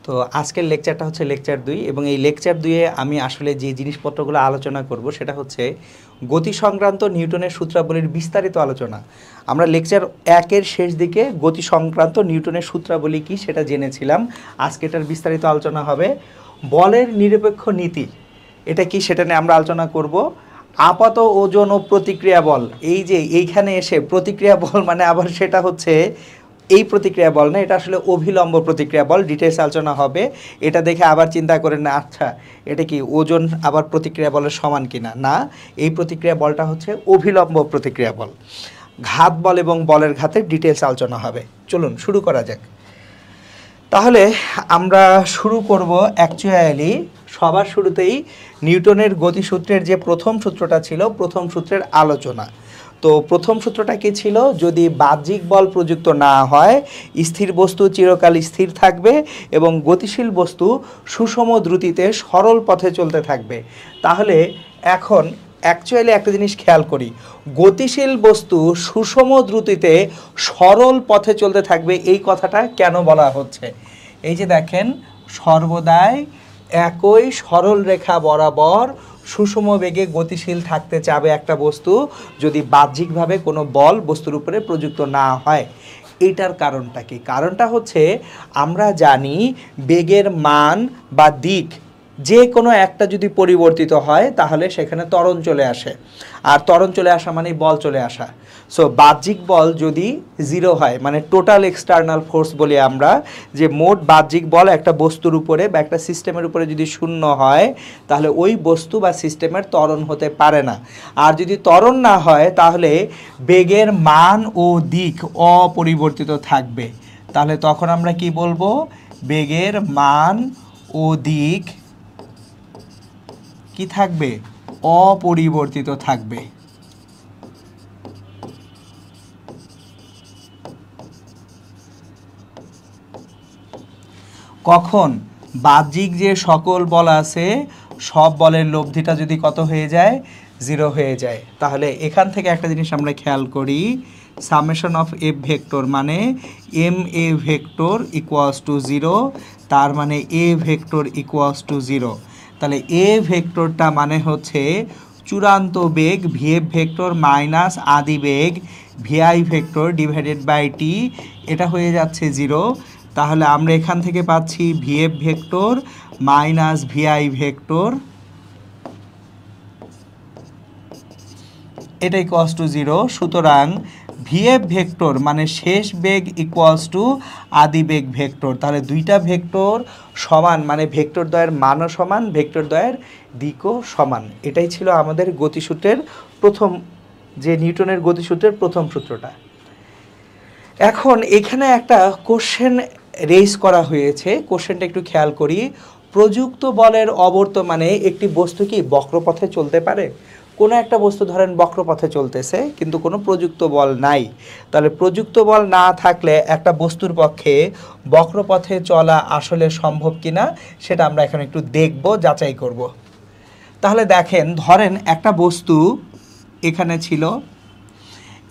তো আজকের লেকচারটা হচ্ছে লেকচার 2 এবং এই লেকচার 2-এ আমি আসলে যে জিনিসপত্রগুলো আলোচনা করব সেটা হচ্ছে গতি সংক্রান্ত নিউটনের সূত্রাবলীর বিস্তারিত আলোচনা। আমরা লেকচার 1-এর শেষ দিকে গতি সংক্রান্ত নিউটনের সূত্রাবলী কি সেটা জেনেছিলাম। আজকে এটার বিস্তারিত আলোচনা হবে। বলের নিরপেক্ষ নীতি এটা কি সেটা নিয়ে আমরা আলোচনা করব। আপাত ওজন ও প্রতিক্রিয়া বল, এই যে এইখানে এসে প্রতিক্রিয়া বল মানে আবার সেটা হচ্ছে এই প্রতিক্রিয়া বল না, এটা আসলে অভিলম্ব প্রতিক্রিয়া বল, ডিটেলস আলোচনা হবে। এটা দেখে আবার চিন্তা করেন না আচ্ছা এটা কি ওজন আবার প্রতিক্রিয়া বলের সমান কিনা, না, এই প্রতিক্রিয়া বলটা হচ্ছে অভিলম্ব প্রতিক্রিয়া বল। ঘাত বল এবং বলের ঘাতের ডিটেলস আলোচনা হবে। চলুন শুরু করা যাক। তাহলে আমরা শুরু করব অ্যাকচুয়ালি সবার শুরুতেই নিউটনের গতিসূত্রের যে প্রথম সূত্রটা ছিল, প্রথম সূত্রের আলোচনা। তো প্রথম সূত্রটা কি ছিল? যদি বাহ্যিক বল প্রযুক্ত না হয় স্থির বস্তু চিরকাল স্থির থাকবে এবং গতিশীল বস্তু সুষম দ্রুতিতে সরল পথে চলতে থাকবে। তাহলে এখন অ্যাকচুয়ালি একটা জিনিস খেয়াল করি, গতিশীল বস্তু সুষম দ্রুতিতে সরল পথে চলতে থাকবে এই কথাটা কেন বলা হচ্ছে? এই যে দেখেন, সর্বদাই একই সরল রেখা বরাবর সুষম বেগে গতিশীল থাকতে চাবে একটা বস্তু যদি বাহ্যিকভাবে কোনো বল বস্তুর উপরে প্রযুক্ত না হয়। এইটার কারণটা কি? কারণটা হচ্ছে আমরা জানি বেগের মান বা দিক যে কোনো একটা যদি পরিবর্তিত হয় তাহলে সেখানে ত্বরণ চলে আসে, আর ত্বরণ চলে আসা মানে বল চলে আসা। সো বাহ্যিক বল যদি জিরো হয় মানে টোটাল এক্সটার্নাল ফোর্স বলি আমরা, যে মোট বাহ্যিক বল একটা বস্তুর উপরে বা একটা সিস্টেমের উপরে যদি শূন্য হয় তাহলে ওই বস্তু বা সিস্টেমের ত্বরণ হতে পারে না। আর যদি ত্বরণ না হয় তাহলে বেগের মান ও দিক অপরিবর্তিত থাকবে। তাহলে তখন আমরা কি বলবো? বেগের মান ও দিক কি থাকবে? অপরিবর্তিত থাকবে। কখন? বাহ্যিক যে সকল বল আছে সব বলের লব্ধিটা যদি কত হয়ে যায়? জিরো হয়ে যায়। তাহলে এখান থেকে একটা জিনিস আমরা খেয়াল করি, সামেশন অফ এফ ভেক্টর মানে M A vector equals to zero, তার মানে A vector equals to zero. তাহলে এ ভেক্টরটা মানে হচ্ছে চূড়ান্ত বেগ ভিএফ ভেক্টর মাইনাস আদি বেগ VI vector divided by T, এটা হয়ে যাচ্ছে জিরো। তাহলে আমরা এখান থেকে পাচ্ছি VF vector minus VI vector, এটা ইকুয়ালস টু জিরো। সুতরাং ভিএফ ভেক্টর মানে শেষ বেগ ইকুয়ালস টু আদি বেগ ভেক্টর। তাহলে দুইটা ভেক্টর সমান মানে ভেক্টর দ্বয়ের মানও সমান, ভেক্টর দ্বয়ের দিকও সমান। এটাই ছিল আমাদের গতিসূত্রের প্রথম, যে নিউটনের গতিসূত্রের প্রথম সূত্রটা। এখন এখানে একটা কোশ্চেন রেইজ করা হয়েছে, কোশ্চেনটা একটু খেয়াল করি। প্রযুক্ত বলের অবর্তমানে একটি বস্তু কি বক্রপথে চলতে পারে? কোনো একটা বস্তু ধরেন বক্রপথে চলতেছে কিন্তু কোনো প্রযুক্ত বল নাই, তাহলে প্রযুক্ত বল না থাকলে একটা বস্তুর পক্ষে বক্রপথে চলা আসলে সম্ভব কিনা সেটা আমরা এখন একটু দেখব, যাচাই করব। তাহলে দেখেন, ধরেন একটা বস্তু এখানে ছিল,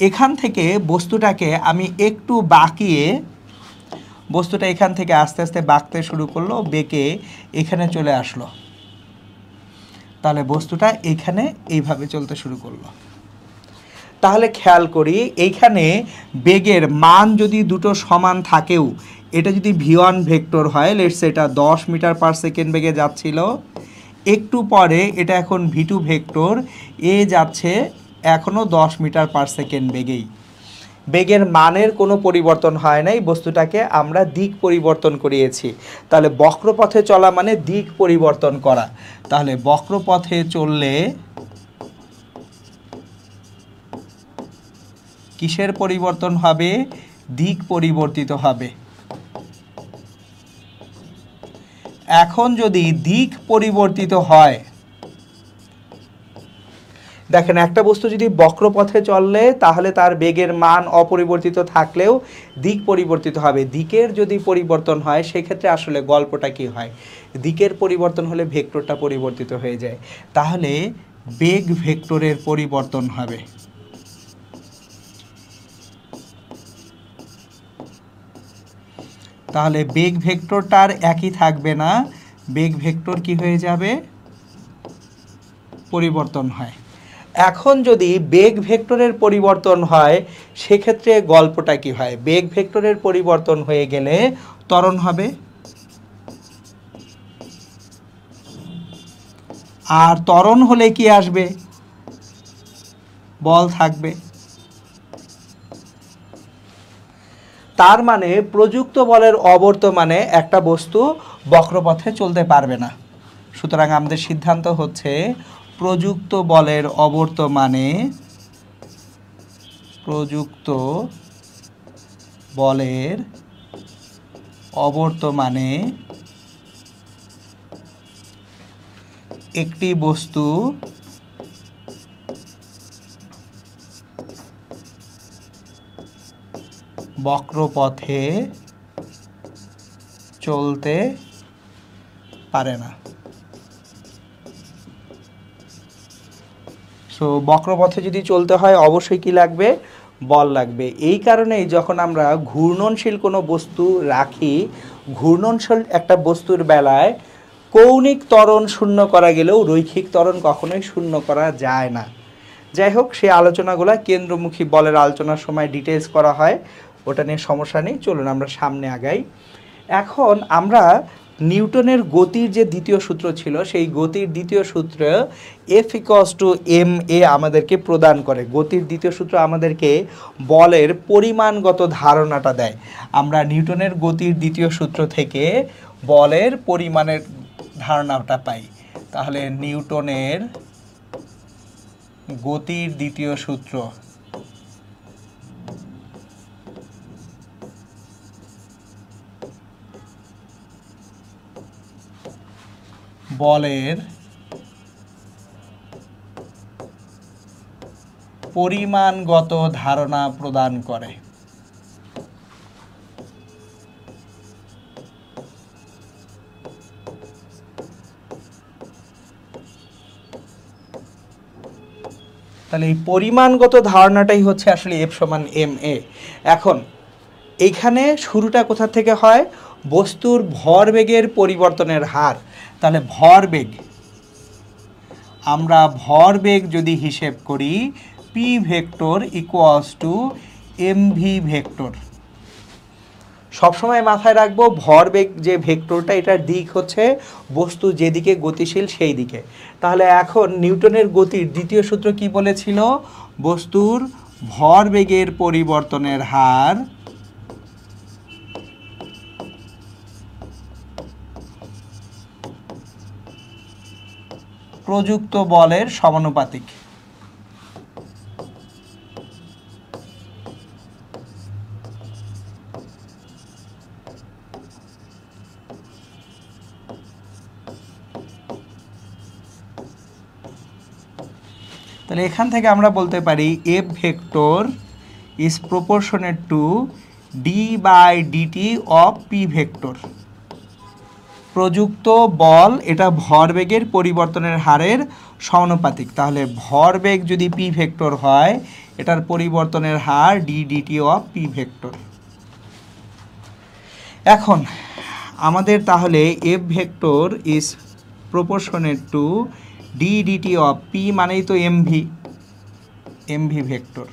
এখান থেকে বস্তুটাকে আমি একটু বাঁকিয়ে, বস্তুটা এখান থেকে আস্তে আস্তে বাঁকতে শুরু করলো, বেঁকে এখানে চলে আসলো, তাহলে বস্তুটা এইখানে এইভাবে চলতে শুরু করলো। তাহলে খেয়াল করি এইখানে বেগের মান যদি দুটো সমান থাকেও, এটা যদি v1 ভেক্টর হয়, লেটস এটা 10 মিটার পার সেকেন্ড বেগে যাচ্ছিল, একটু পরে এটা এখন v2 ভেক্টর, এ যাচ্ছে এখনও 10 মিটার পার সেকেন্ড বেগেই। বেগের মানের কোনো পরিবর্তন হয় নাই, বস্তুটাকে আমরা দিক পরিবর্তন করিয়েছি। তাহলে বক্রপথে চলা মানে দিক পরিবর্তন করা। তাহলে বক্রপথে চললে কিসের পরিবর্তন হবে? দিক পরিবর্তিত হবে। এখন যদি দিক পরিবর্তিত হয়, দেখেন একটা বস্তু যদি বক্রপথে চললে তাহলে তার বেগের মান অপরিবর্তিত থাকলেও দিক পরিবর্তিত হবে। দিকের যদি পরিবর্তন হয় সেক্ষেত্রে আসলে গল্পটা কি হয়? দিকের পরিবর্তন হলে ভেক্টরটা পরিবর্তিত হয়ে যায়। তাহলে বেগ ভেক্টরের পরিবর্তন হবে। তাহলে বেগ ভেক্টরটার একই থাকবে না, বেগ ভেক্টর কি হয়ে যাবে, পরিবর্তন হয়। এখন যদি বেগ ভেক্টরের পরিবর্তন হয় সেক্ষেত্রে গল্পটা কি হয়, বেগ ভেক্টরের পরিবর্তন হয়ে গেলে ত্বরণ হবে, আর ত্বরণ হলে কি আসবে, বল থাকবে। তার মানে প্রযুক্ত বলের অবর্তমানে একটা বস্তু বক্রপথে চলতে পারবে না। সুতরাং আমাদের সিদ্ধান্ত হচ্ছে প্রযুক্ত বলের অবর্তমানে, প্রযুক্ত বলের অবর্তমানে একটি বস্তু বক্রপথে চলতে পারে না। সো বক্রপথে যদি চলতে হয় অবশ্যই কি লাগবে, বল লাগবে। এই কারণেই যখন আমরা ঘূর্ণনশীল কোনো বস্তু রাখি, ঘূর্ণনশীল একটা বস্তুর বেলায় কৌণিক ত্বরণ শূন্য করা গেলেও রৈখিক ত্বরণ কখনোই শূন্য করা যায় না। যাই হোক, সেই আলোচনাগুলো কেন্দ্রমুখী বলের আলোচনার সময় ডিটেলস করা হয়, ওটা নিয়ে সমস্যা নেই। চলুন আমরা সামনে আগাই। এখন আমরা নিউটনের গতির যে দ্বিতীয় সূত্র ছিল, সেই গতির দ্বিতীয় সূত্র F=ma আমাদেরকে প্রদান করে। গতির দ্বিতীয় সূত্র আমাদেরকে বলের পরিমাণগত ধারণাটা দেয়। আমরা নিউটনের গতির দ্বিতীয় সূত্র থেকে বলের পরিমাণের ধারণাটা পাই। তাহলে নিউটনের গতির দ্বিতীয় সূত্র বলের পরিমাণগত ধারণা প্রদান করে। তাহলে এই পরিমাণগত ধারণাটাই হচ্ছে আসলে F=ma। এখন এইখানে শুরুটা কোথা থেকে হয়, বস্তুর ভরবেগের পরিবর্তনের হার। তাহলে ভরবেগ, আমরা ভরবেগ যদি হিসেব করি p vector equals two mv vector. সবসময় মাথায় রাখবো ভরবেগ যে ভেক্টরটা, এটার দিক হচ্ছে বস্তু যেদিকে গতিশীল সেই দিকে। তাহলে এখন নিউটনের গতির দ্বিতীয় সূত্র কি বলেছিল, বস্তুর ভরবেগের পরিবর্তনের হার প্রযুক্ত বলের সমানুপাতিক। তাহলে এখান থেকে আমরা বলতে পারি F vector is proportionate to d/dt of p vector. প্রযুক্ত বল এটা ভরবেগের পরিবর্তনের হারের সমানুপাতিক। তাহলে ভরবেগ যদি p ভেক্টর হয়, এটার পরিবর্তনের হার d/dt অফ p ভেক্টর। এখন আমাদের তাহলে F vector is proportionate to d/dt of p মানেই তো mv ভেক্টর।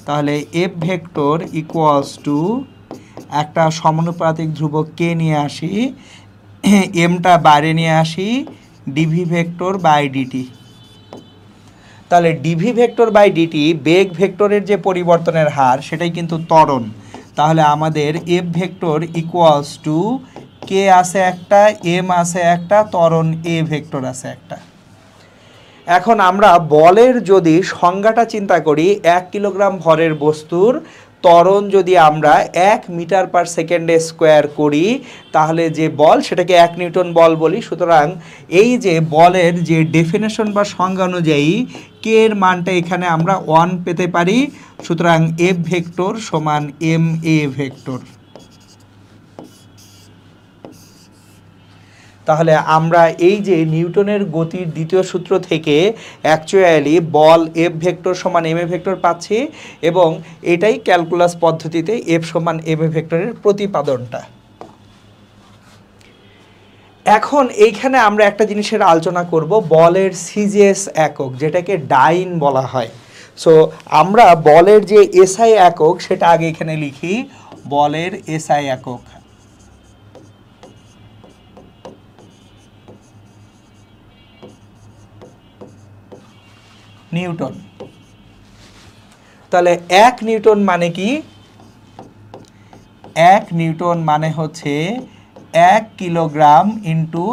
তাহলে F ভেক্টর ইকুয়ালস টু একটা সমানুপাতিক ধ্রুবক কে নিয়ে আসি, এমটা বাইরে নিয়ে আসি, ডিভি ভেক্টর বাই ডিটি। তাহলে ডিভি ভেক্টর বাই ডিটি বেগ ভেক্টরের যে পরিবর্তনের হার সেটাই কিন্তু ত্বরণ। তাহলে আমাদের এফ ভেক্টর ইকুয়ালস টু কে আছে একটা, এম আছে একটা, ত্বরণ এ ভেক্টর আছে একটা। এখন আমরা বলের যদি সংজ্ঞাটা চিন্তা করি, 1 কিলোগ্রাম ভরের বস্তুর ত্বরণ যদি আমরা 1 মিটার পার সেকেন্ডে স্কোয়ার করি, তাহলে যে বল সেটাকে 1 নিউটন বল বলি। সুতরাং এই যে বলের যে ডেফিনেশন বা সংজ্ঞা অনুযায়ী কে এর মানটা এখানে আমরা 1 পেতে পারি। সুতরাং এফ ভেক্টর সমান এম এ ভেক্টর। তাহলে আমরা এই যে নিউটনের গতির দ্বিতীয় সূত্র থেকে অ্যাকচুয়ালি বল এফ ভেক্টর সমান এম এ ভেক্টর পাচ্ছি, এবং এটাই ক্যালকুলাস পদ্ধতিতে এফ সমান এম এ ভেক্টরের প্রতিপাদনটা। এখন এইখানে আমরা একটা জিনিসের আলোচনা করব, বলের সিজিএস একক, যেটাকে ডাইন বলা হয়। সো আমরা বলের যে এসআই একক সেটা আগে এখানে লিখি, বলের এসআই একক নিউটন। তাহলে 1 নিউটন মানে কি? 1 নিউটন মানে হচ্ছে 1 kilogram into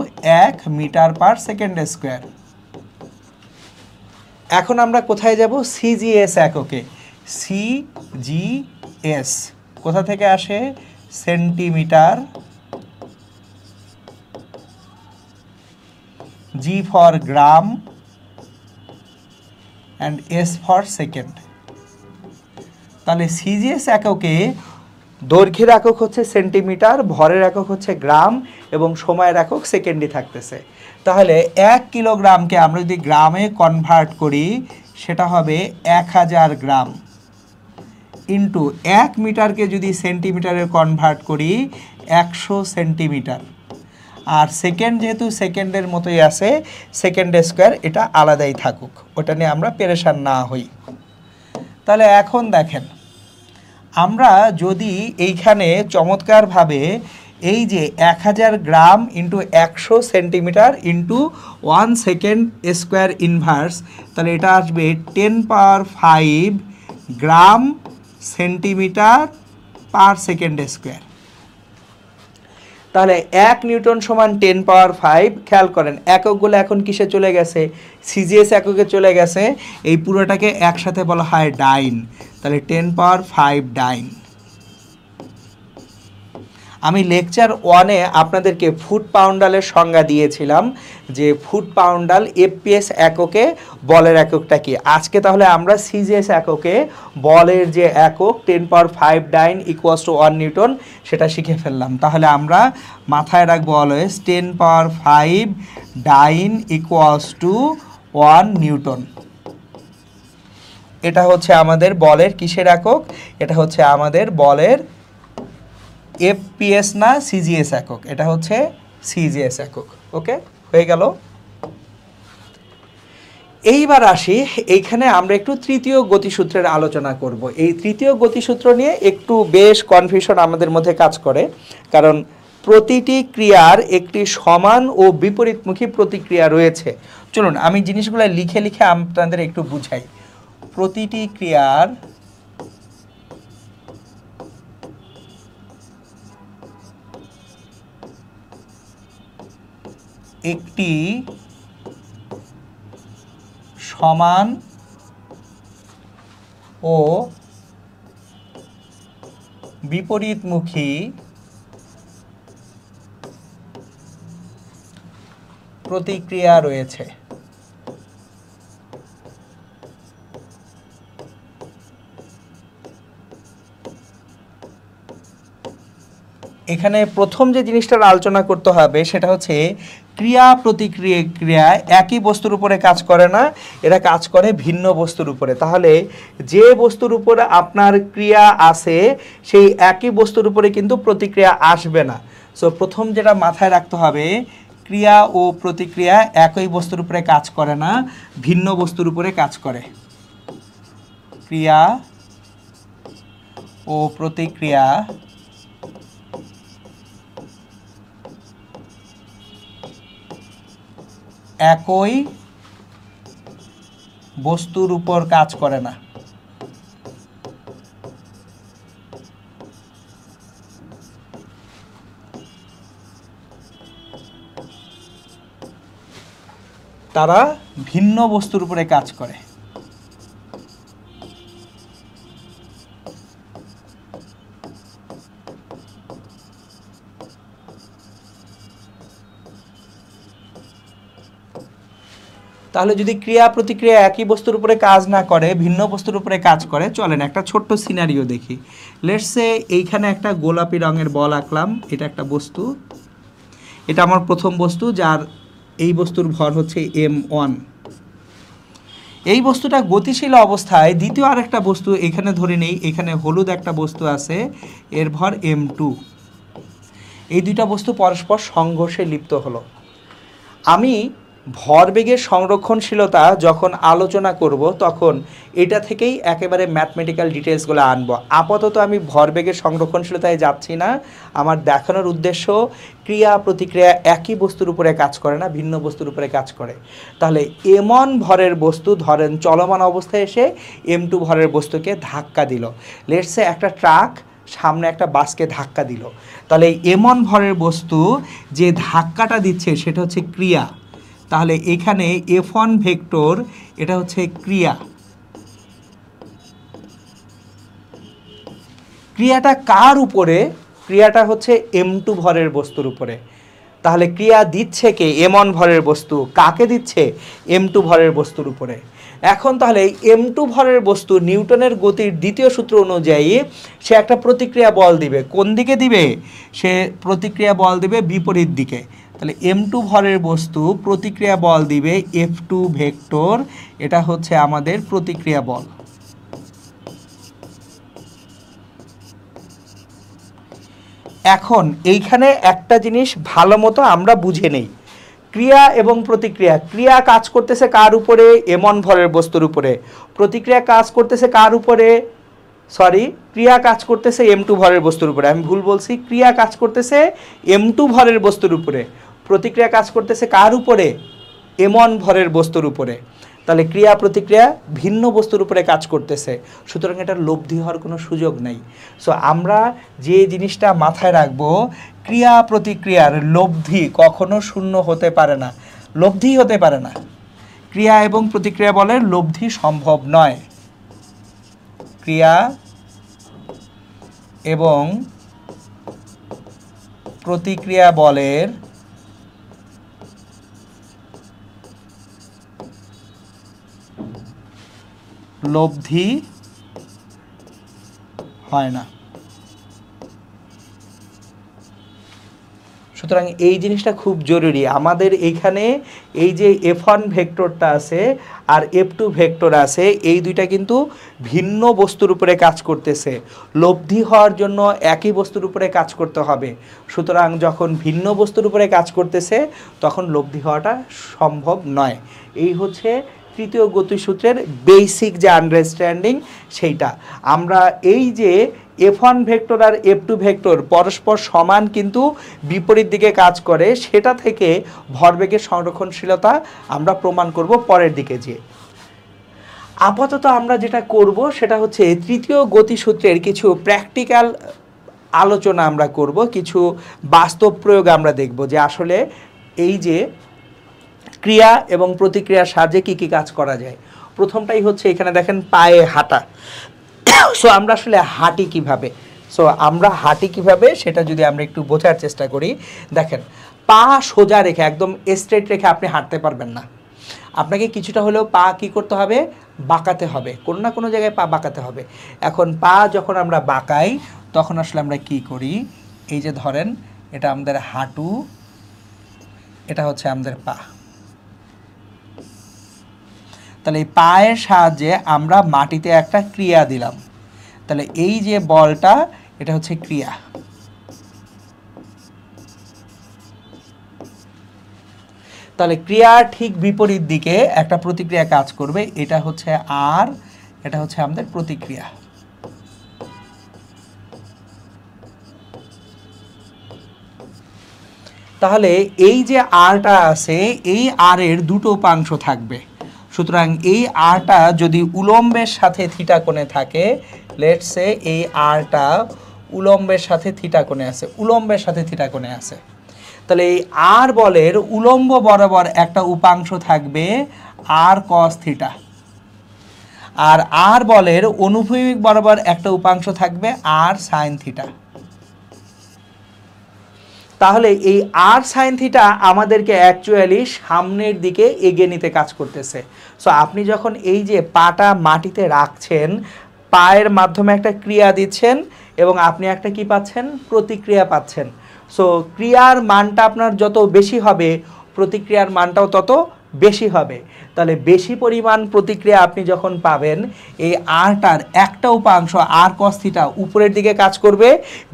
1 metre per second square. এখন আমরা কোথায় যাব? সিজিএস এককে। সিজিএস কোথা থেকে আসে? Centimetre, G for gram and S for second. তাহলে সিজিএস এককে দৈর্ঘ্যের একক হচ্ছে সেন্টিমিটার, ভরের একক হচ্ছে গ্রাম, এবং সময়ের একক সেকেন্ডই থাকতেছে। তাহলে 1 কিলোগ্রামকে আমরা যদি গ্রামে কনভার্ট করি সেটা হবে 1000 গ্রাম, ইন্টু 1 মিটারকে যদি সেন্টিমিটারে কনভার্ট করি 100 সেন্টিমিটার। আর সেকেন্ড যেহেতু সেকেন্ডের মতোই আছে, সেকেন্ড স্কোয়ার, এটা আলাদাই থাকুক, ওটা নিয়ে আমরা পেরেশান না হই। তাহলে এখন দেখেন, আমরা যদি এইখানে চমৎকারভাবে এই যে 1000 gram into 100 centimetre into 1 second square inverse, তাহলে এটা আসবে 10 পাওয়ার 5 গ্রাম সেন্টিমিটার পার সেকেন্ড স্কোয়ার। তাহলে 1 নিউটন সমান 10 পাওয়ার 5। খেয়াল করেন এককগুলো এখন কিসে চলে গেছে? সিজিএস এককে চলে গেছে। এই পুরোটাকে একসাথে বলা হয় ডাইন। তাহলে 10 পাওয়ার 5 ডাইন। আমি লেকচার 1-এ আপনাদেরকে ফুট পাউন্ডালের সংজ্ঞা দিয়েছিলাম, যে ফুট পাউন্ডাল এফপিএস এককে বলের এককটা কি। আজকে তাহলে আমরা সিজিএস এককে বলের যে একক 10 power 5 dyne equals to 1 newton সেটা শিখে ফেললাম। তাহলে আমরা মাথায় রাখবো always 10 power 5 dyne equals to 1 newton. এটা হচ্ছে আমাদের বলের কিসের একক? এটা হচ্ছে আমাদের বলের এফপিএস না সিজিএস একক, এটা হচ্ছে সিজিএস একক। ওকে, হয়ে গেল। এইবার আসি, এইখানে আমরা একটু তৃতীয় গতিসূত্রের আলোচনা করব। এই তৃতীয় গতিসূত্র নিয়ে একটু বেশ কনফিউশন আমাদের মধ্যে কাজ করে, কারণ প্রতিটি ক্রিয়ার একটি সমান ও বিপরীতমুখী প্রতিক্রিয়া রয়েছে। চলুন আমি জিনিসগুলো লিখে লিখে আপনাদের একটু বুঝাই। প্রতিটি ক্রিয়ার একটি সমান ও বিপরীতমুখী প্রতিক্রিয়া রয়েছে। এখানে প্রথম যে জিনিসটার আলোচনা করতে হবে সেটা হচ্ছে ক্রিয়া প্রতিক্রিয়া একই বস্তুর উপরে কাজ করে না, এরা কাজ করে ভিন্ন বস্তুর উপরে। তাহলে যে বস্তুর উপরে আপনার ক্রিয়া আছে সেই একই বস্তুর উপরে কিন্তু প্রতিক্রিয়া আসবে না। সো প্রথম যেটা মাথায় রাখতে হবে, ক্রিয়া ও প্রতিক্রিয়া একই বস্তুর উপরে কাজ করে না, ভিন্ন বস্তুর উপরে কাজ করে। ক্রিয়া ও প্রতিক্রিয়া একই বস্তুর উপর কাজ করে না। তারা ভিন্ন বস্তুর উপরে কাজ করে। তাহলে যদি ক্রিয়া প্রতিক্রিয়া একই বস্তুর উপরে কাজ না করে, ভিন্ন বস্তুর উপরে কাজ করে, চলেন একটা ছোট্ট সিনারিও দেখি। লেটস সে এইখানে একটা গোলাপি রঙের বল আঁকলাম, এটা একটা বস্তু। এটা আমার প্রথম বস্তু, যার এই বস্তুর ভর হচ্ছে m1। এই বস্তুটা গতিশীল অবস্থায় দ্বিতীয় আরেকটা বস্তু এখানে ধরে নেই, এখানে হলুদ একটা বস্তু আছে, এর ভর m2। এই দুইটা বস্তু পরস্পর সংঘর্ষে লিপ্ত হলো। আমি ভরবেগের সংরক্ষণশীলতা যখন আলোচনা করব তখন এটা থেকেই একেবারে ম্যাথমেটিক্যাল ডিটেলসগুলো আনবো। আপাতত আমি ভরবেগের সংরক্ষণশীলতায় যাচ্ছি না। আমার দেখানোর উদ্দেশ্য ক্রিয়া প্রতিক্রিয়া একই বস্তুর উপরে কাজ করে না, ভিন্ন বস্তুর উপরে কাজ করে। তাহলে m1 ভরের বস্তু ধরেন চলমান অবস্থায় এসে m2 ভরের বস্তুকে ধাক্কা দিল। লেটস সে একটা ট্রাক সামনে একটা বাসকে ধাক্কা দিল, তাহলে m1 ভরের বস্তু যে ধাক্কাটা দিচ্ছে সেটা হচ্ছে ক্রিয়া। তাহলে এখানে f1 ভেক্টর এটা হচ্ছে ক্রিয়া। ক্রিয়াটা কার উপরে? ক্রিয়াটা হচ্ছে m2 ভরের বস্তুর উপরে। তাহলে ক্রিয়া দিচ্ছে কে? m1 ভরের বস্তু। কাকে দিচ্ছে? m2 ভরের বস্তুর উপরে। এখন তাহলে m2 ভরের বস্তু নিউটনের গতির দ্বিতীয় সূত্র অনুযায়ী সে একটা প্রতিক্রিয়া বল দিবে। কোন দিকে দিবে? সে প্রতিক্রিয়া বল দিবে বিপরীত দিকে। তাহলে m2 ভরের বস্তু প্রতিক্রিয়া বল দিবে f2 ভেক্টর, এটা হচ্ছে আমাদের প্রতিক্রিয়া বল। এখন এইখানে একটা জিনিস ভালো মতো আমরা বুঝে নেই, ক্রিয়া এবং প্রতিক্রিয়া। ক্রিয়া কাজ করতেছে কার উপরে? m1 ভরের বস্তুর উপরে। প্রতিক্রিয়া কাজ করতেছে কার উপরে? ক্রিয়া কাজ করতেছে m2 ভরের বস্তুর উপরে। আমি ভুল বলছি, ক্রিয়া কাজ করতেছে m2 ভরের বস্তুর উপরে। প্রতিক্রিয়া কাজ করতেছে কার উপরে? m1 ভরের বস্তুর উপরে। তাহলে ক্রিয়া প্রতিক্রিয়া ভিন্ন বস্তুর উপরে কাজ করতেছে, সুতরাং এটার লব্ধি হওয়ার কোনো সুযোগ নেই। সো আমরা যে জিনিসটা মাথায় রাখবো, ক্রিয়া প্রতিক্রিয়ার লব্ধি কখনো শূন্য হতে পারে না, লব্ধি হতে পারে না। ক্রিয়া এবং প্রতিক্রিয়া বলের লব্ধি সম্ভব নয়। ক্রিয়া এবং প্রতিক্রিয়া বলের লব্ধি হয় না। সুতরাং এই জিনিসটা খুব জরুরি আমাদের এইখানে। এই যে f1 ভেক্টরটা আছে আর f2 ভেক্টর আছে, এই দুইটা কিন্তু ভিন্ন বস্তুর উপরে কাজ করতেছে। লব্ধি হওয়ার জন্য একই বস্তুর উপরে কাজ করতে হবে। সুতরাং যখন ভিন্ন বস্তুর উপরে কাজ করতেছে তখন লব্ধি হওয়াটা সম্ভব নয়। এই হচ্ছে তৃতীয় গতিসূত্রের বেসিক যে আন্ডারস্ট্যান্ডিং, সেইটা আমরা এই যে f1 ভেক্টর আর f2 ভেক্টর পরস্পর সমান কিন্তু বিপরীত দিকে কাজ করে, সেটা থেকে ভরবেগের সংরক্ষণশীলতা আমরা প্রমাণ করব পরের দিকে যে। আপাতত আমরা যেটা করব সেটা হচ্ছে তৃতীয় গতিসূত্রের কিছু প্র্যাকটিক্যাল আলোচনা আমরা করব, কিছু বাস্তব প্রয়োগ আমরা দেখব যে আসলে এই যে ক্রিয়া এবং প্রতিক্রিয়ার সাহায্যে কী কী কাজ করা যায়। প্রথমটাই হচ্ছে এখানে দেখেন পায়ে হাঁটা। সো আমরা আসলে হাঁটি কিভাবে, আমরা হাঁটি কিভাবে সেটা যদি আমরা একটু বোঝার চেষ্টা করি। দেখেন, পা সোজা রেখে একদম স্ট্রেট রেখে আপনি হাঁটতে পারবেন না। আপনাকে কিছুটা হলেও পা কি করতে হবে? বাঁকাতে হবে, কোনো না কোনো জায়গায় পা বাঁকাতে হবে। এখন পা যখন আমরা বাঁকাই তখন আসলে আমরা কি করি? এই যে ধরেন এটা আমাদের হাঁটু, এটা হচ্ছে আমাদের পা। তাহলে এই পায়ের সাহায্যে আমরা মাটিতে একটা ক্রিয়া দিলাম। তাহলে এই যে বলটা, এটা হচ্ছে ক্রিয়া। তাহলে ক্রিয়ার ঠিক বিপরীত দিকে একটা প্রতিক্রিয়া কাজ করবে, এটা হচ্ছে আর, এটা হচ্ছে আমাদের প্রতিক্রিয়া। তাহলে এই যে আরটা আছে, এই আর এর দুটো উপাংশ থাকবে। সুতরাং এই আরটা যদি উলম্বের সাথে থিটা কোণে থাকে, লেটস সে এই আরটা উলম্বের সাথে থিটা কোণে আছে, উলম্বের সাথে থিটা কোণে আছে, তাহলে এই আর বলের উলম্ব বরাবর একটা উপাংশ থাকবে আর কস থিটা, আর আর বলের অনুভূমিক বরাবর একটা উপাংশ থাকবে আর সাইন থিটা। তাহলে এই আর সাইন থিটা আমাদেরকে অ্যাকচুয়ালি সামনের দিকে এগিয়ে নিতে কাজ করতেছে। সো আপনি যখন এই যে পাটা মাটিতে রাখছেন, পায়ের মাধ্যমে একটা ক্রিয়া দিচ্ছেন এবং আপনি একটা কি পাচ্ছেন? প্রতিক্রিয়া পাচ্ছেন। সো ক্রিয়ার মানটা আপনার যত বেশি হবে প্রতিক্রিয়ার মানটাও তত বেশি হবে। তাহলে বেশি পরিমাণ প্রতিক্রিয়া আপনি যখন পাবেন, এই আরটার একটা উপাংশ আর কস থিটা উপরের দিকে কাজ করবে,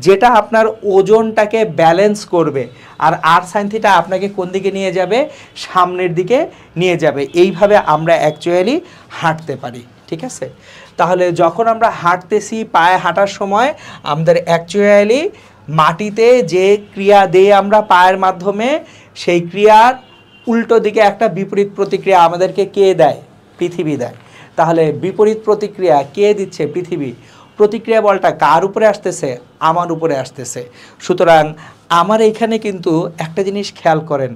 যেটা আপনার ওজনটাকে ব্যালেন্স করবে, আর আর সাইন থিটা আপনাকে কোন দিকে নিয়ে যাবে, সামনের দিকে নিয়ে যাবে। এইভাবে আমরা অ্যাকচুয়ালি হাঁটতে পারি, ঠিক আছে। তাহলে যখন আমরা হাঁটতেছি, পায়ে হাঁটার সময় আমাদের অ্যাকচুয়ালি মাটিতে যে ক্রিয়া দিয়ে আমরা পায়ের মাধ্যমে, সেই ক্রিয়ার উল্টো দিকে একটা বিপরীত প্রতিক্রিয়া আমাদেরকে কে দেয়, পৃথিবী দেয়। তাহলে বিপরীত প্রতিক্রিয়া কে দিচ্ছে, পৃথিবী। প্রতিক্রিয়া বলটা কার উপরে আসতেছে, আমার উপরে আসতেছে। সুতরাং আমার এইখানে কিন্তু একটা জিনিস খেয়াল করেন,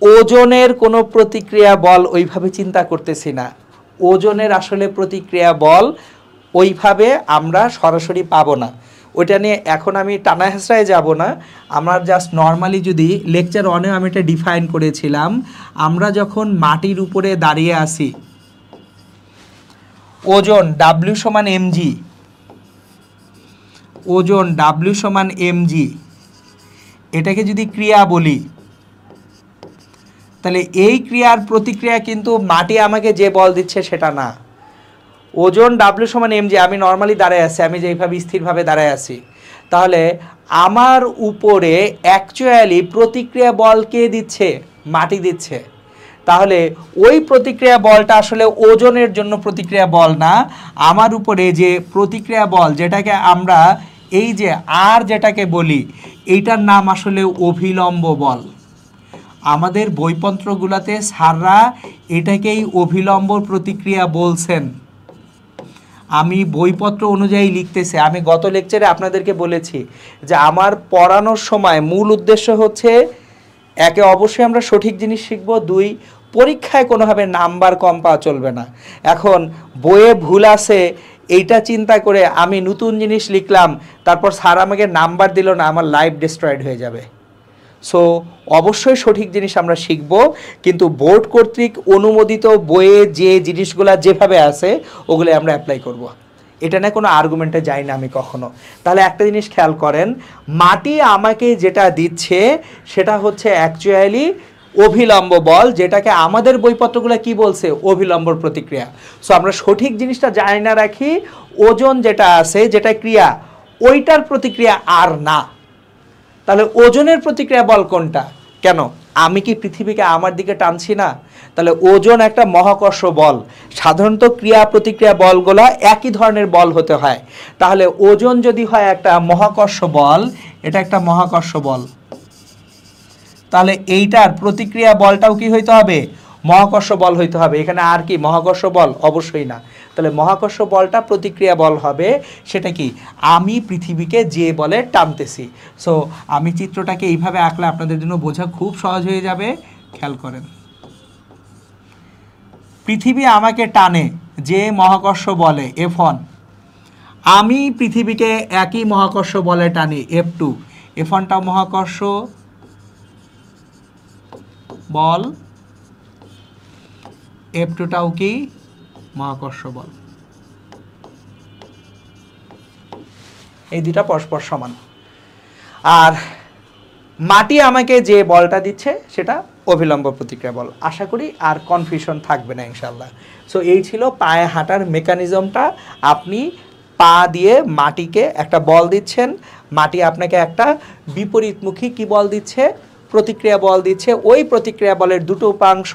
ওজনের কোনো প্রতিক্রিয়া বল ওইভাবে চিন্তা করতেছি না। ওজনের আসলে প্রতিক্রিয়া বল ওইভাবে আমরা সরাসরি পাবো না। ওইটা নিয়ে এখন আমি টানা হেঁচড়ায় যাব না। আমরা জাস্ট নর্মালি যদি লেকচার 1-এ আমি এটা ডিফাইন করেছিলাম, আমরা যখন মাটির উপরে দাঁড়িয়ে আসি, ওজন ডাব্লিউ সমান এমজি, ওজন ডাব্লিউ সমান এমজি, এটাকে যদি ক্রিয়া বলি, তাহলে এই ক্রিয়ার প্রতিক্রিয়া কিন্তু মাটি আমাকে যে বল দিচ্ছে সেটা না। ওজন ডাব্লিউ সমান এমজি, আমি নর্মালি দাঁড়ায় আছি, আমি যেইভাবে স্থিরভাবে দাঁড়ায় আছি, তাহলে আমার উপরে অ্যাকচুয়ালি প্রতিক্রিয়া বল কে দিচ্ছে, মাটি দিচ্ছে। তাহলে ওই প্রতিক্রিয়া বলটা আসলে ওজনের জন্য প্রতিক্রিয়া বল না, আমার উপরে যে প্রতিক্রিয়া বল, যেটাকে আমরা এই যে আর যেটাকে বলি, এইটার নাম আসলে অভিলম্ব বল। আমাদের বইপত্রগুলোতে স্যাররা এটাকেই অভিলম্ব প্রতিক্রিয়া বলছেন। আমি বইপত্র অনুযায়ী লিখতেছি। আমি গত লেকচারে আপনাদেরকে বলেছি যে আমার পড়ানোর সময় মূল উদ্দেশ্য হচ্ছে, একে অবশ্যই আমরা সঠিক জিনিস শিখব, 2 পরীক্ষায় কোনোভাবে নাম্বার কম পাওয়া চলবে না। এখন বইয়ে ভুল আছে এইটা চিন্তা করে আমি নতুন জিনিস লিখলাম, তারপর স্যার আমাকে নাম্বার দিল না, আমার লাইফ ডিস্ট্রয়েড হয়ে যাবে। সো অবশ্যই সঠিক জিনিস আমরা শিখব, কিন্তু বোর্ড কর্তৃক অনুমোদিত বইয়ে যে জিনিসগুলো যেভাবে আছে ওগুলো আমরা অ্যাপ্লাই করব। এটা না কোনো আর্গুমেন্টে যাই না আমি কখনো। তাহলে একটা জিনিস খেয়াল করেন, মাটি আমাকে যেটা দিচ্ছে সেটা হচ্ছে অ্যাকচুয়ালি অভিলম্ব বল, যেটাকে আমাদের বইপত্রগুলো কি বলছে, অভিলম্ব প্রতিক্রিয়া। সো আমরা সঠিক জিনিসটা জানি না রাখি, ওজন যেটা আছে, যেটা ক্রিয়া, ওইটার প্রতিক্রিয়া আর না। তাহলে ওজনের প্রতিক্রিয়া বল কোনটা, কেন আমি কি পৃথিবীকে আমার দিকে টানছি না? তাহলে ওজন একটা মহাকর্ষ বল। সাধারণত ক্রিয়া প্রতিক্রিয়া বলগুলো একই ধরনের বল হতে হয়। তাহলে ওজন যদি হয় একটা মহাকর্ষ বল, এটা একটা মহাকর্ষ বল, তাহলে এইটার প্রতিক্রিয়া বলটাও কি হইতে হবে, মহাকর্ষ বল হইতে হবে। এখানে আর কি মহাকর্ষ বল, অবশ্যই না। তাহলে মহাকর্ষ বলটা প্রতিক্রিয়া বল হবে, সেটা কি, আমি পৃথিবীকে যে বলে টানতেছি। সো আমি চিত্রটাকে এইভাবে আঁকলে আপনাদের জন্য বোঝা খুব সহজ হয়ে যাবে। খেয়াল করেন, পৃথিবী আমাকে টানে যে মহাকর্ষ বলে F1, আমি পৃথিবীকে একই মহাকর্ষ বলে টানি F2, F1টাও মহাকর্ষ বল, F2টাও কি মহাকর্ষ বল। এই দুটা পরস্পর সমান। আর মাটি আমাকে যে বলটা দিচ্ছে সেটা অভিলম্ব প্রতিক্রিয়া বল। আশা করি আর কনফিউশন থাকবে না ইনশাল্লাহ। সো এই ছিল পায়ে হাঁটার মেকানিজমটা। আপনি পা দিয়ে মাটিকে একটা বল দিচ্ছেন, মাটি আপনাকে একটা বিপরীতমুখী কি বল দিচ্ছে, প্রতিক্রিয়া বল দিচ্ছে। ওই প্রতিক্রিয়া বলের দুটো উপাংশ,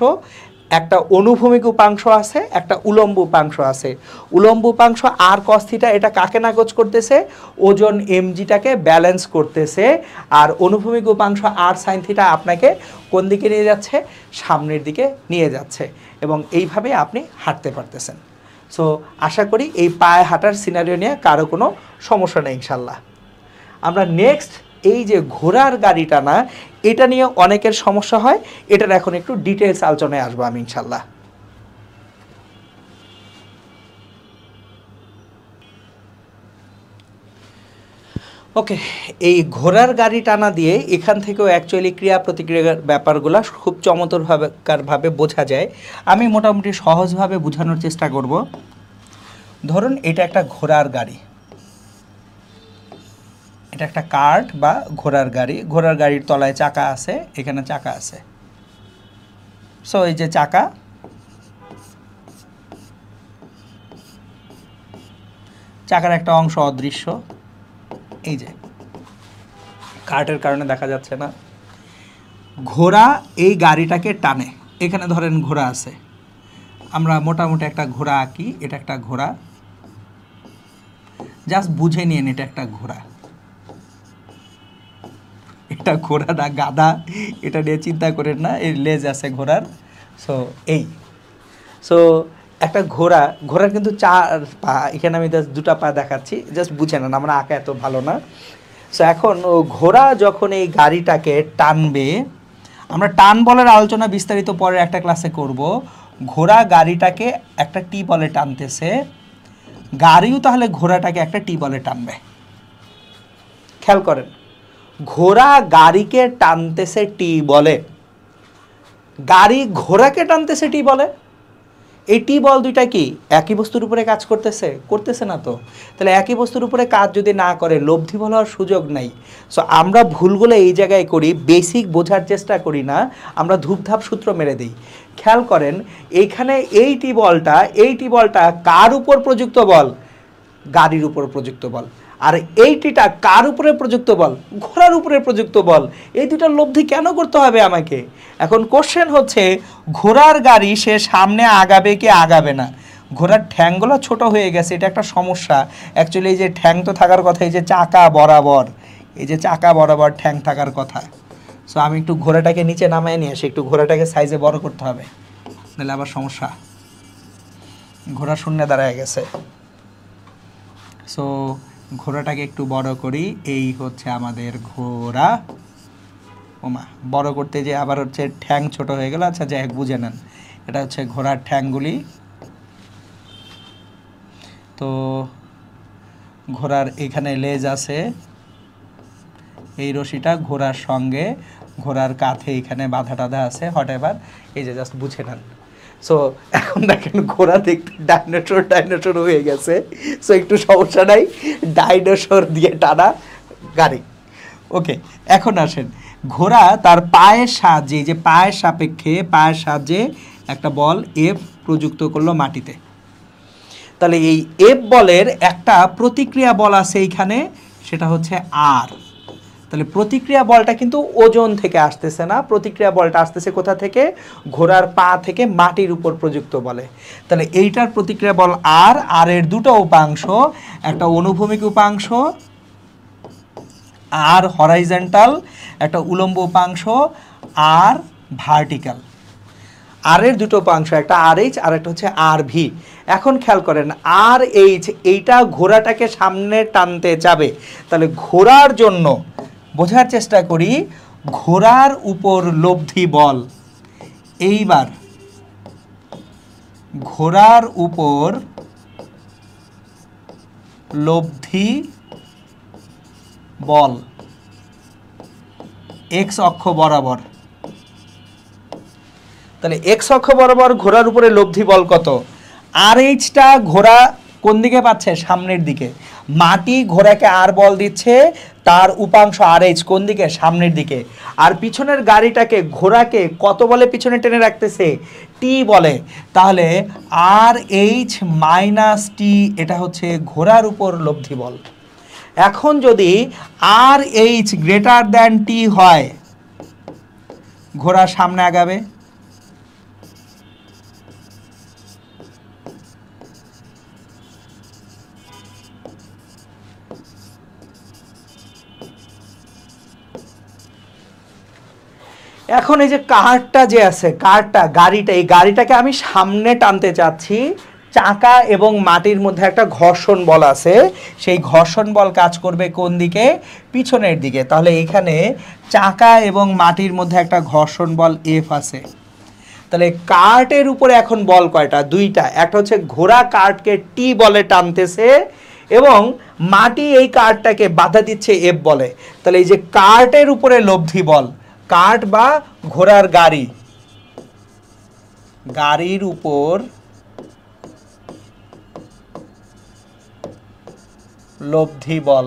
একটা অনুভূমিক উপাংশ আছে, একটা উলম্ব উপাংশ আছে। উলম্ব উপাংশ আর কস থিটা, এটা কাকে নাকচ করতেছে, ওজন এমজিটাকে ব্যালেন্স করতেছে। আর অনুভূমিক উপাংশ আর সাইন থিটা আপনাকে কোন দিকে নিয়ে যাচ্ছে, সামনের দিকে নিয়ে যাচ্ছে, এবং এইভাবে আপনি হাঁটতে পারতেছেন। সো আশা করি এই পায়ে হাঁটার সিনারিও নিয়ে কারো কোনো সমস্যা নেই ইনশাল্লাহ। আমরা নেক্সট এই যে ঘোড়ার গাড়িটা না, এটা নিয়ে অনেকের সমস্যা হয়, এটার এখন একটু ডিটেলস আলোচনায় আসবো আমি ইনশাল্লাহ। ওকে, এই ঘোড়ার গাড়ি টানা দিয়ে এখান থেকেও অ্যাকচুয়ালি ক্রিয়া প্রতিক্রিয়ার ব্যাপারগুলো খুব চমৎকারভাবে বোঝা যায়। আমি মোটামুটি সহজভাবে বোঝানোর চেষ্টা করব। ধরুন এটা একটা ঘোড়ার গাড়ি, এটা একটা কার্ট বা ঘোড়ার গাড়ি, ঘোড়ার গাড়ির তলায় চাকা আছে, এখানে চাকা আছে। সো এই যে চাকা, চাকার একটা অংশ অদৃশ্য, এই যে কার্টের কারণে দেখা যাচ্ছে না। ঘোড়া এই গাড়িটাকে টানে, এখানে ধরেন ঘোড়া আছে, আমরা মোটামুটি একটা ঘোড়া আঁকি, এটা একটা ঘোড়া, জাস্ট বুঝে নিন এটা একটা ঘোড়া, এটা ঘোড়া না গাধা, এটা নিয়ে চিন্তা করেন না, এর লেজ আছে ঘোড়ার। সো এই, সো একটা ঘোড়া, ঘোড়ার কিন্তু 4 পা, এখানে আমি জাস্ট 2টা পা দেখাচ্ছি, জাস্ট বুঝে নেন, আমরা আঁকা এত ভালো না। সো এখন ও ঘোড়া যখন এই গাড়িটাকে টানবে, আমরা টান বলের আলোচনা বিস্তারিত পরে একটা ক্লাসে করব। ঘোড়া গাড়িটাকে একটা টি বলে টানতেছে, গাড়িও তাহলে ঘোড়াটাকে একটা টি বলে টানবে। খেয়াল করেন, ঘোড়া গাড়িকে টানতেছে টি বলে, গাড়ি ঘোড়াকে টানতেছে টি বলে। এই টি বল দুইটা কি একই বস্তুর উপরে কাজ করতেছে? করতেছে না তো। তাহলে একই বস্তুর উপরে কাজ যদি না করে, লব্ধি বল হওয়ার সুযোগ নাই। সো আমরা ভুলগুলো এই জায়গায় করি, বেসিক বোঝার চেষ্টা করি না, আমরা ধূপধাপ সূত্র মেরে দিই। খেয়াল করেন, এইখানে এই টি বলটা কার উপর প্রযুক্ত বল? গাড়ির উপর প্রযুক্ত বল। আর এই টিটা কার উপরে প্রযুক্ত বল? ঘোড়ার উপরে প্রযুক্ত বল। এই দুটার লব্ধি কেন করতে হবে আমাকে? এখন কোশ্চেন হচ্ছে, ঘোড়ার গাড়ি সে সামনে আগাবে কি আগাবে না? ঘোড়ার ঠ্যাংগুলো ছোট হয়ে গেছে, এটা একটা সমস্যা। অ্যাকচুয়ালি এই যে ঠ্যাং তো থাকার কথা, এই যে চাকা বরাবর, এই যে চাকা বরাবর ঠ্যাং থাকার কথা। সো আমি একটু ঘোড়াটাকে নিচে নামায় নিয়ে আসি, একটু ঘোড়াটাকে সাইজে বড় করতে হবে, নাহলে আবার সমস্যা। ঘোড়া শূন্যে দাঁড়ায় গেছে। সো ঘোড়াটাকে একটু বড় করি, এই হচ্ছে আমাদের ঘোড়া। ওমা, বড় করতে যে আবার হচ্ছে ঠ্যাং ছোট হয়ে গেল। আচ্ছা যাই হোক, বুঝে নেন, এটা হচ্ছে ঘোড়ার ঠ্যাংগুলি। তো ঘোড়ার এখানে লেজ আছে, এই রশিটা ঘোড়ার সঙ্গে, ঘোড়ার কাঁধে এখানে বাধা টাধা আছে, হটএভার, এই যে জাস্ট বুঝে নেন। সো এখন দেখেন ঘোড়া দেখতে ডাইনোসর হয়ে গেছে। সো একটু সমস্যা নাই, ডাইনোসর দিয়ে টানা গাড়ি। ওকে, এখন আসেন, ঘোড়া তার পায়ের সাহায্যে, যে পায়ের সাহায্যে একটা বল এফ প্রযুক্ত করলো মাটিতে। তাহলে এই এফ বলের একটা প্রতিক্রিয়া বল আছে এইখানে, সেটা হচ্ছে আর। তাহলে প্রতিক্রিয়া বলটা কিন্তু ওজন থেকে আসতেছে না, প্রতিক্রিয়া বলটা আসতেছে কোথা থেকে? ঘোড়ার পা থেকে মাটির উপর প্রযুক্ত বলে। তাহলে এইটার প্রতিক্রিয়া বল আর, আর এর দুটো উপাংশ, একটা অনুভূমিক উপাংশ আর হরাইজন্টাল, একটা উলম্ব উপাংশ আর ভার্টিক্যাল। আর এর দুটো উপাংশ, একটা আর এইচ আর একটা হচ্ছে আর ভি। এখন খেয়াল করেন, আর এইচ এইটা ঘোড়াটাকে সামনে টানতে যাবে। তাহলে ঘোড়ার জন্য বোঝার চেষ্টা করি, ঘোড়ার উপর লব্ধি বল। এইবার ঘোড়ার উপর লব্ধি বল এক্স অক্ষ বরাবর। তাহলে এক্স অক্ষ বরাবর ঘোড়ার উপরে লব্ধি বল কত? আর এইচটা ঘোড়া কোন দিকে পাচ্ছে? সামনের দিকে। মাটি ঘোড়াকে আর বল দিচ্ছে, তার উপাংশ আর এইচ কোন দিকে? সামনের দিকে। আর পিছনের গাড়িটাকে, ঘোড়াকে কত বলে পিছনে টেনে রাখতেছে? টি বলে। তাহলে আর এইচ মাইনাস টি, এটা হচ্ছে ঘোড়ার উপর লব্ধি বল। এখন যদি আর এইচ গ্রেটার দ্যান টি হয়, ঘোড়া সামনে আগাবে। এখন এই যে কারটা যে আছে, গাড়িটা, এই গাড়িটাকে আমি সামনে টানতে চাচ্ছি, চাকা এবং মাটির মধ্যে একটা ঘর্ষণ বল আছে, সেই ঘর্ষণ বল কাজ করবে কোন দিকে? পিছনের দিকে। তাহলে এখানে চাকা এবং মাটির মধ্যে একটা ঘর্ষণ বল এফ আছে। তাহলে কার্টের উপরে এখন বল কয়টা? দুইটা। একটা হচ্ছে ঘোড়া কার্টকে টি বলে টানতেছে এবং মাটি এই কার্টটাকে বাধা দিচ্ছে এফ বলে। তাহলে এই যে কার্টের উপরে লব্ধি বল, কার্ট বা ঘোড়ার গাড়ির উপর লব্ধি বল,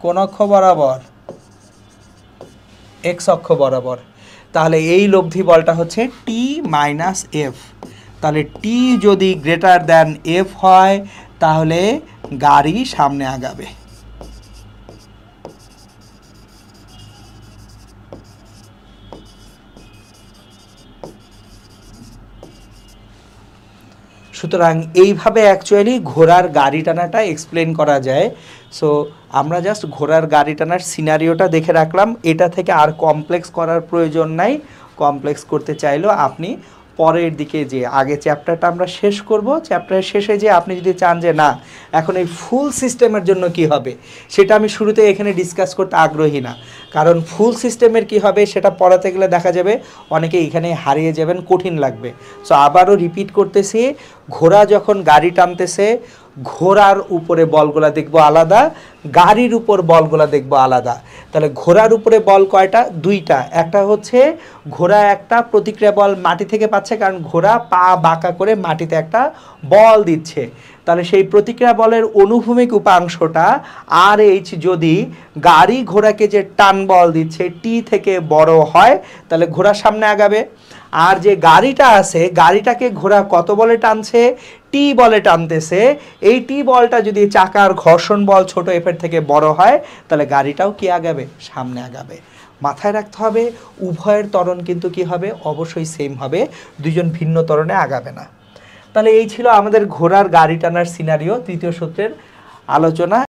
কোন অক্ষ বরাবর? এক্স অক্ষ বরাবর। তাহলে এই লব্ধি বলটা হচ্ছে টি মাইনাস এফ। তাহলে টি যদি গ্রেটার দ্যান এফ হয় তাহলে গাড়ি সামনে আগাবে। সুতরাং এইভাবে অ্যাকচুয়ালি ঘোড়ার গাড়ি টানাটা এক্সপ্লেন করা যায়। সো আমরা জাস্ট ঘোড়ার গাড়ি টানার সিনারিওটা দেখে রাখলাম, এটা থেকে আর কমপ্লেক্স করার প্রয়োজন নাই। কমপ্লেক্স করতে চাইলেও আপনি পরের দিকে যে আগে চ্যাপ্টারটা আমরা শেষ করব, চ্যাপ্টারের শেষে যে আপনি যদি চান যে না এখন এই ফুল সিস্টেমের জন্য কি হবে সেটা আমি শুরুতে এখানে ডিসকাস করতে আগ্রহী না, কারণ ফুল সিস্টেমের কি হবে সেটা পড়াতে গেলে দেখা যাবে অনেকে এখানে হারিয়ে যাবেন, কঠিন লাগবে। সো আবারও রিপিট করতেছি, ঘোড়া যখন গাড়ি টানতেছে ঘোড়ার উপরে বলগুলা দেখবো আলাদা, গাড়ির উপর বলগুলা দেখবো আলাদা। তাহলে ঘোড়ার উপরে বল কয়টা? দুইটা। একটা হচ্ছে ঘোড়া একটা প্রতিক্রিয়া বল মাটি থেকে পাচ্ছে, কারণ ঘোড়া পা বাঁকা করে মাটিতে একটা বল দিচ্ছে। তাহলে সেই প্রতিক্রিয়া বলের অনুভূমিক উপাংশটা আর এইচ যদি গাড়ি ঘোড়াকে যে টান বল দিচ্ছে টি থেকে বড় হয় তাহলে ঘোড়ার সামনে আগাবে। আর যে গাড়িটা আছে গাড়িটাকে ঘোড়া কত বলে টানছে? টি বলে টানতেছে। এই টি বলটা যদি চাকার ঘর্ষণ বল ছোট এফের থেকে বড় হয় তাহলে গাড়িটাও কি আগাবে? সামনে আগাবে। মাথায় রাখতে হবে উভয়ের ত্বরণ কিন্তু কি হবে? অবশ্যই সেম হবে, দুইজন ভিন্ন ত্বরণে আগাবে না। তাহলে এই ছিল আমাদের ঘোড়ার গাড়ি টানার সিনারিও তৃতীয় সূত্রের আলোচনা।